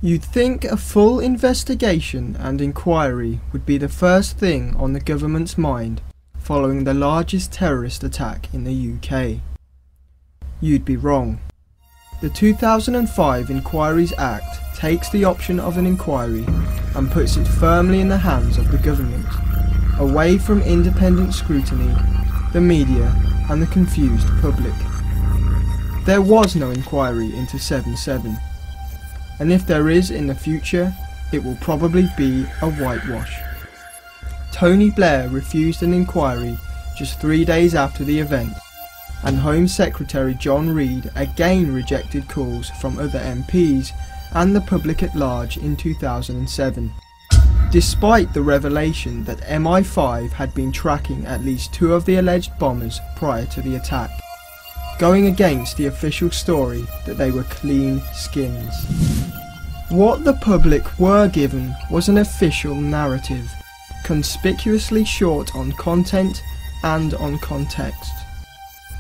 You'd think a full investigation and inquiry would be the first thing on the government's mind following the largest terrorist attack in the UK. You'd be wrong. The 2005 Inquiries Act takes the option of an inquiry and puts it firmly in the hands of the government, away from independent scrutiny, the media and the confused public. There was no inquiry into 7/7, and if there is in the future, it will probably be a whitewash. Tony Blair refused an inquiry just 3 days after the event, and Home Secretary John Reid again rejected calls from other MPs and the public at large in 2007, despite the revelation that MI5 had been tracking at least 2 of the alleged bombers prior to the attack, going against the official story that they were clean skins. What the public were given was an official narrative, conspicuously short on content and on context.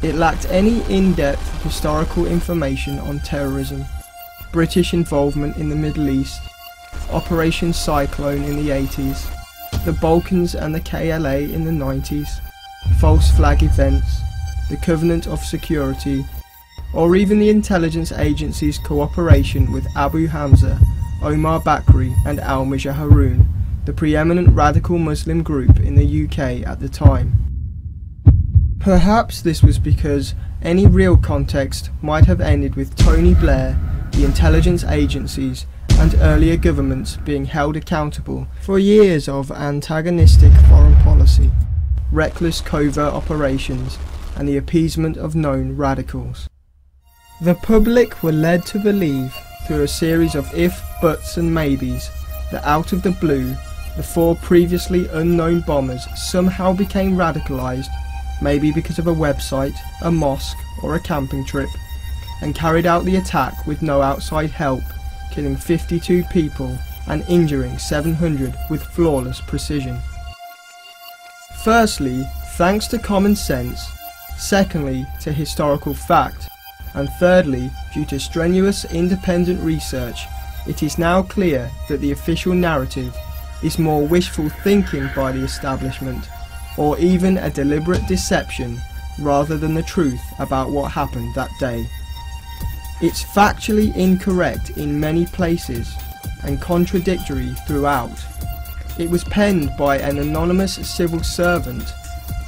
It lacked any in-depth historical information on terrorism, British involvement in the Middle East, Operation Cyclone in the 80s, the Balkans and the KLA in the 90s, false flag events, the Covenant of Security, or even the intelligence agency's cooperation with Abu Hamza, Omar Bakri and Al-Majah Haroun, the preeminent radical Muslim group in the UK at the time. Perhaps this was because any real context might have ended with Tony Blair, the intelligence agencies and earlier governments being held accountable for years of antagonistic foreign policy, reckless covert operations and the appeasement of known radicals. The public were led to believe, through a series of if, buts and maybes, that out of the blue, the 4 previously unknown bombers somehow became radicalised, maybe because of a website, a mosque or a camping trip, and carried out the attack with no outside help, killing 52 people and injuring 700 with flawless precision. Firstly, thanks to common sense, secondly to historical fact, and thirdly, due to strenuous independent research, it is now clear that the official narrative is more wishful thinking by the establishment, or even a deliberate deception rather than the truth about what happened that day. It's factually incorrect in many places and contradictory throughout. It was penned by an anonymous civil servant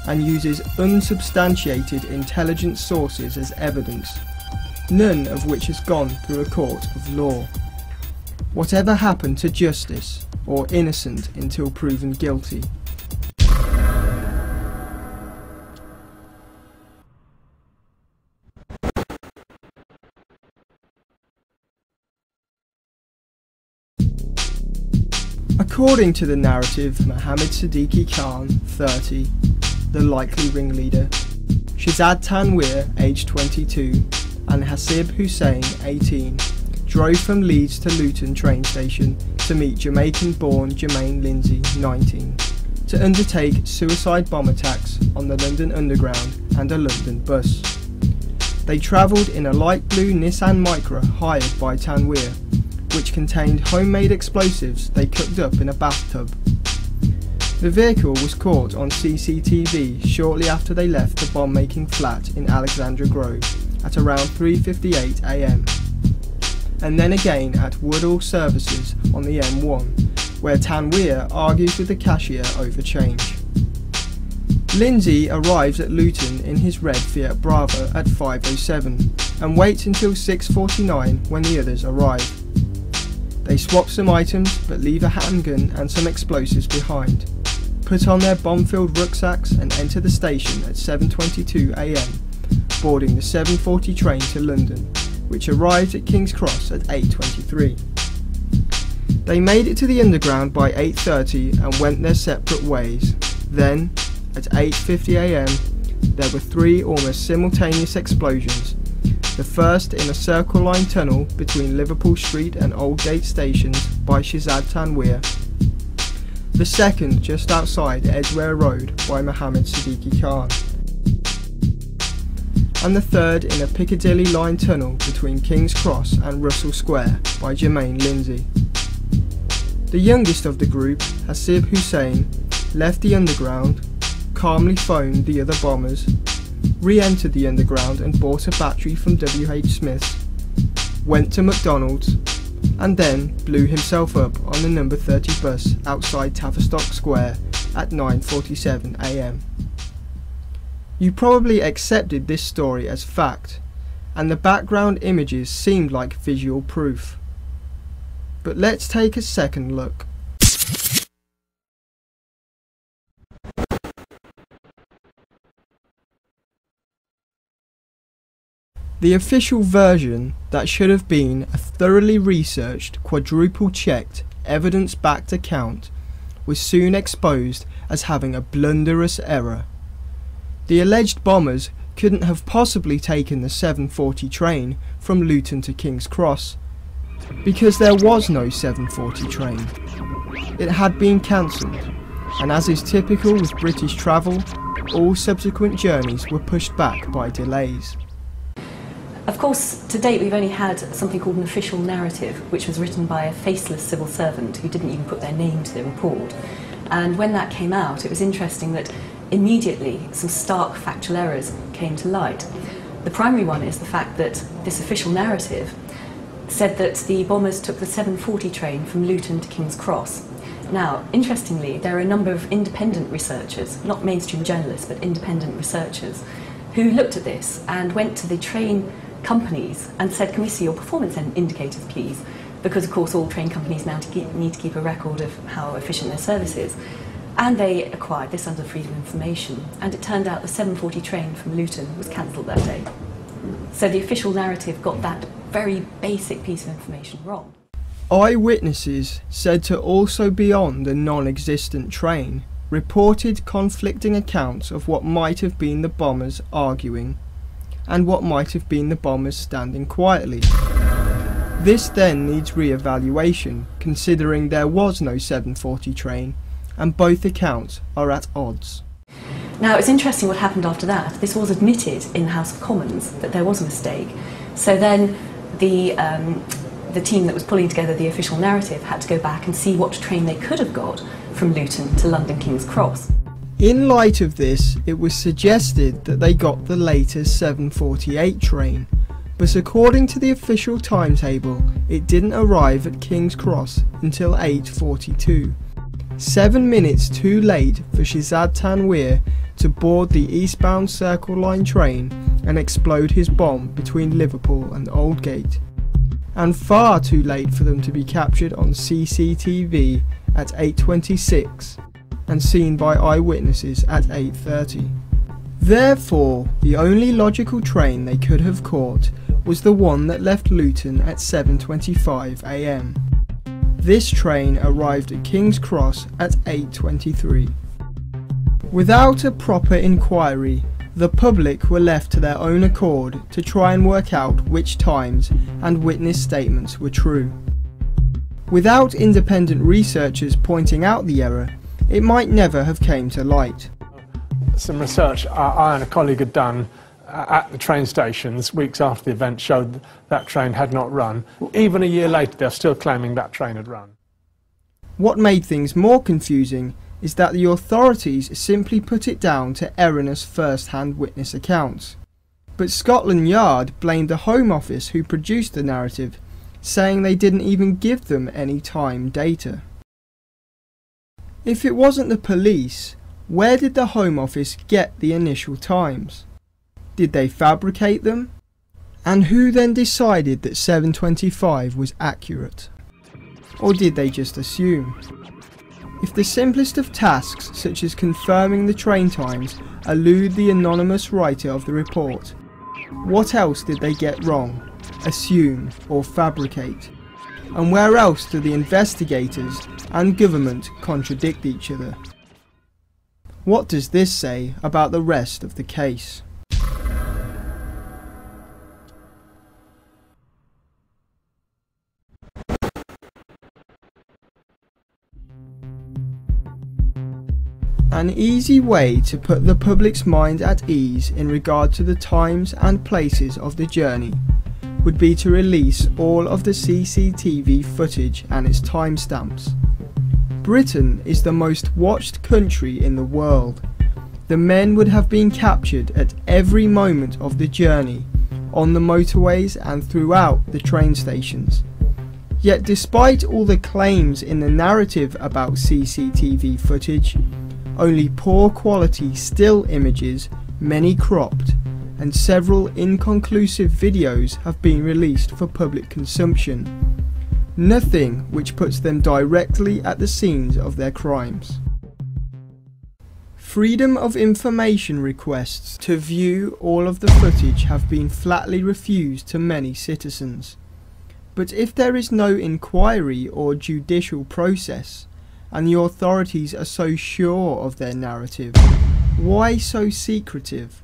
and uses unsubstantiated intelligence sources as evidence, none of which has gone through a court of law. Whatever happened to justice, or innocent until proven guilty? According to the narrative, Mohammed Siddiqui Khan, 30, the likely ringleader, Shahzad Tanweer, aged 22, and Hasib Hussein, 18, drove from Leeds to Luton train station to meet Jamaican-born Jermaine Lindsay, 19, to undertake suicide bomb attacks on the London Underground and a London bus. They travelled in a light blue Nissan Micra hired by Tanweer, which contained homemade explosives they cooked up in a bathtub. The vehicle was caught on CCTV shortly after they left the bomb-making flat in Alexandra Grove at around 3:58 AM, and then again at Woodall Services on the M1, where Tanweer argues with the cashier over change. Lindsay arrives at Luton in his red Fiat Brava at 5:07 and waits until 6:49 when the others arrive. They swap some items but leave a handgun and some explosives behind, put on their bomb-filled rucksacks and enter the station at 7:22 AM, boarding the 7:40 train to London, which arrived at King's Cross at 8:23. They made it to the Underground by 8:30 and went their separate ways. Then, at 8:50 AM, there were 3 almost simultaneous explosions, the first in a Circle Line tunnel between Liverpool Street and Aldgate stations by Shahzad Tanweer, the second just outside Edgware Road by Mohammed Siddiqui Khan. and the third in a Piccadilly line tunnel between King's Cross and Russell Square by Jermaine Lindsay. The youngest of the group, Hasib Hussein, left the underground, calmly phoned the other bombers, re-entered the underground and bought a battery from W.H. Smith's, went to McDonald's, and then blew himself up on the number 30 bus outside Tavistock Square at 9:47 AM. You probably accepted this story as fact, and the background images seemed like visual proof. But let's take a second look. The official version that should have been a thoroughly researched, quadruple-checked, evidence-backed account was soon exposed as having a blunderous error. The alleged bombers couldn't have possibly taken the 7:40 train from Luton to King's Cross, because there was no 7:40 train. It had been cancelled, and as is typical with British travel, all subsequent journeys were pushed back by delays. Of course, to date we've only had something called an official narrative, which was written by a faceless civil servant who didn't even put their name to the report. And when that came out, it was interesting that immediately some stark factual errors came to light. The primary one is the fact that this official narrative said that the bombers took the 7:40 train from Luton to King's Cross. Now, interestingly, there are a number of independent researchers, not mainstream journalists, but independent researchers, who looked at this and went to the train companies and said, can we see your performance indicators please? Because of course all train companies now need to keep a record of how efficient their service is. And they acquired this under freedom of information, and it turned out the 7:40 train from Luton was cancelled that day. So the official narrative got that very basic piece of information wrong. Eyewitnesses, said to also be on the non-existent train, reported conflicting accounts of what might have been the bombers arguing and what might have been the bombers standing quietly. This then needs re-evaluation, considering there was no 7:40 train and both accounts are at odds. Now it's interesting what happened after that. This was admitted in the House of Commons that there was a mistake. So then the team that was pulling together the official narrative had to go back and see what train they could have got from Luton to London King's Cross. In light of this, it was suggested that they got the later 7:48 train, but according to the official timetable, it didn't arrive at King's Cross until 8:42, 7 minutes too late for Shihzad Tanweer to board the eastbound Circle Line train and explode his bomb between Liverpool and Aldgate, and far too late for them to be captured on CCTV at 8:26 and seen by eyewitnesses at 8:30. Therefore, the only logical train they could have caught was the one that left Luton at 7:25 AM. This train arrived at King's Cross at 8:23. Without a proper inquiry, the public were left to their own accord to try and work out which times and witness statements were true. Without independent researchers pointing out the error, it might never have came to light. Some research I and a colleague had done at the train stations weeks after the event showed that train had not run. Even a year later, they're still claiming that train had run. What made things more confusing is that the authorities simply put it down to erroneous first-hand witness accounts. But Scotland Yard blamed the Home Office who produced the narrative, saying they didn't even give them any time data. If it wasn't the police, where did the Home Office get the initial times? Did they fabricate them? And who then decided that 7:25 was accurate? Or did they just assume? If the simplest of tasks, such as confirming the train times, elude the anonymous writer of the report, what else did they get wrong, assume or fabricate? And where else do the investigators and government contradict each other? What does this say about the rest of the case? An easy way to put the public's mind at ease in regard to the times and places of the journey would be to release all of the CCTV footage and its timestamps. Britain is the most watched country in the world. The men would have been captured at every moment of the journey, on the motorways and throughout the train stations. Yet despite all the claims in the narrative about CCTV footage, only poor quality still images, many cropped, and several inconclusive videos have been released for public consumption. Nothing which puts them directly at the scenes of their crimes. Freedom of information requests to view all of the footage have been flatly refused to many citizens. But if there is no inquiry or judicial process, and the authorities are so sure of their narrative, why so secretive?